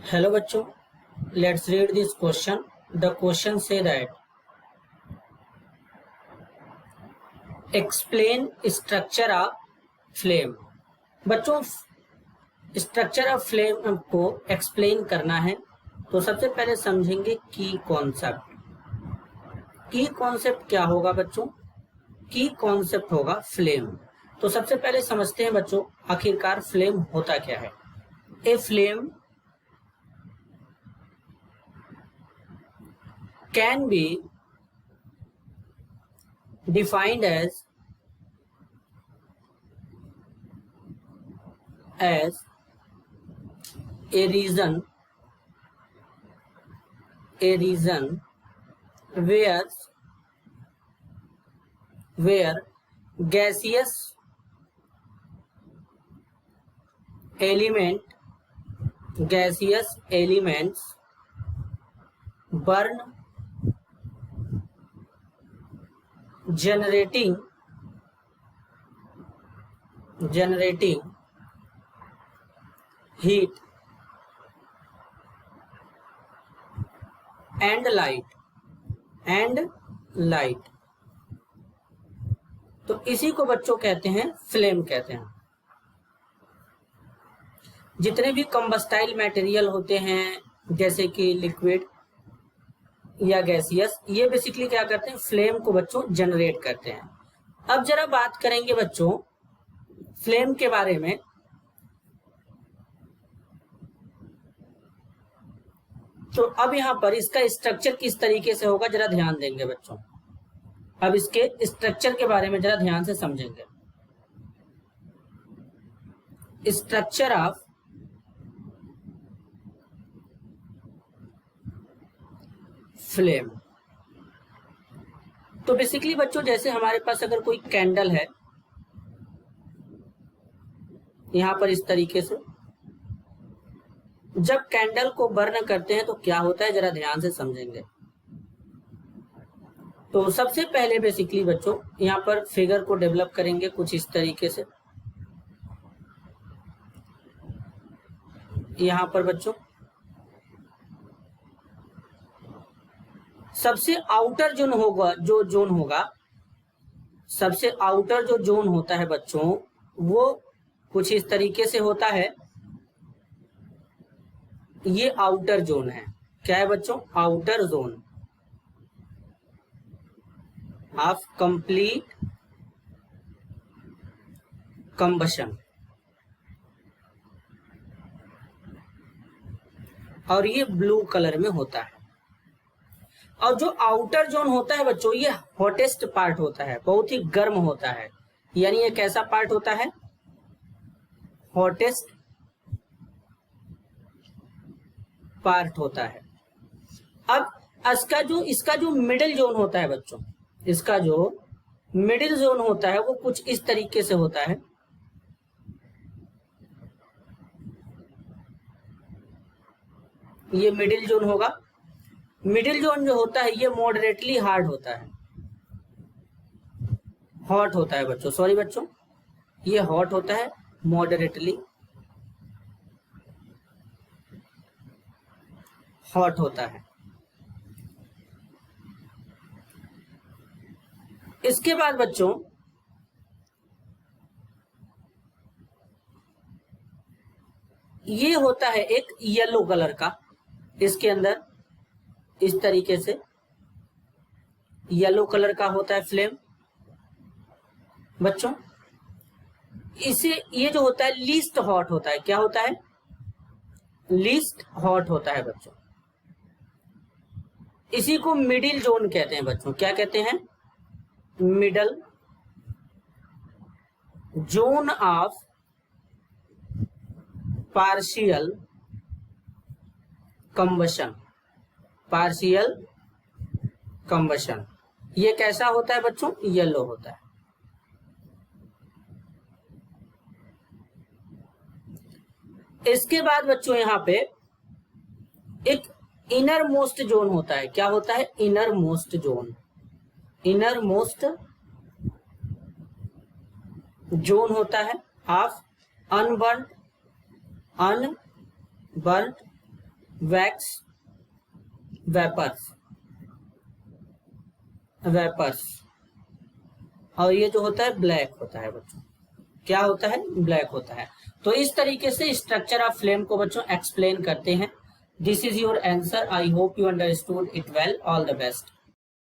Hello बच्चों, let's read this question. The question say that explain structure of flame. बच्चों structure of flame को explain करना है तो सबसे पहले समझेंगे की कॉन्सेप्ट। की कॉन्सेप्ट क्या होगा बच्चों? की कॉन्सेप्ट होगा फ्लेम। तो सबसे पहले समझते हैं बच्चों आखिरकार फ्लेम होता क्या है। A flame can be defined as a region where gaseous elements burn, generating heat and light। तो इसी को बच्चों कहते हैं फ्लेम कहते हैं। जितने भी कंबस्टाइल मटेरियल होते हैं जैसे कि लिक्विड या गैसियस, ये बेसिकली क्या करते हैं? फ्लेम को बच्चों जनरेट करते हैं। अब जरा बात करेंगे बच्चों फ्लेम के बारे में। तो अब यहां पर इसका स्ट्रक्चर किस तरीके से होगा जरा ध्यान देंगे बच्चों। अब इसके स्ट्रक्चर के बारे में जरा ध्यान से समझेंगे। Structure of flame. तो बेसिकली बच्चों जैसे हमारे पास अगर कोई कैंडल है यहां पर इस तरीके से, जब कैंडल को बर्न करते हैं तो क्या होता है जरा ध्यान से समझेंगे। तो सबसे पहले बेसिकली बच्चों यहां पर फिगर को डेवलप करेंगे कुछ इस तरीके से। यहां पर बच्चों सबसे आउटर जोन होगा, सबसे आउटर जो जोन होता है बच्चों वो कुछ इस तरीके से होता है। ये आउटर जोन है। क्या है बच्चों? Outer zone of complete combustion. और ये ब्लू कलर में होता है। और जो आउटर जोन होता है बच्चों ये हॉटेस्ट पार्ट होता है, बहुत ही गर्म होता है। यानी ये कैसा पार्ट होता है? हॉटेस्ट पार्ट होता है। अब इसका जो मिडिल जोन होता है बच्चों, इसका जो मिडिल जोन होता है वो कुछ इस तरीके से होता है। ये मिडिल जोन होगा। मिडिल जोन जो होता है ये मॉडरेटली हार्ड होता है, हॉट होता है बच्चों। सॉरी बच्चों, ये हॉट होता है, मॉडरेटली हॉट होता है। इसके बाद बच्चों ये होता है एक येलो कलर का, इसके अंदर इस तरीके से येलो कलर का होता है फ्लेम बच्चों। इसे ये जो होता है लीस्ट हॉट होता है। क्या होता है? लीस्ट हॉट होता है बच्चों। इसी को मिडिल जोन कहते हैं बच्चों। क्या कहते हैं? Middle zone of partial combustion. Partial combustion ये कैसा होता है बच्चों? येलो होता है। इसके बाद बच्चों यहां पे एक इनर मोस्ट जोन होता है। क्या होता है? Innermost zone. Innermost zone होता है of unburned wax, vapours, vapours, और ये जो होता है ब्लैक होता है बच्चों। क्या होता है? ब्लैक होता है। तो इस तरीके से स्ट्रक्चर ऑफ फ्लेम को बच्चों एक्सप्लेन करते हैं। This is your answer. I hope you understood it well. All the best.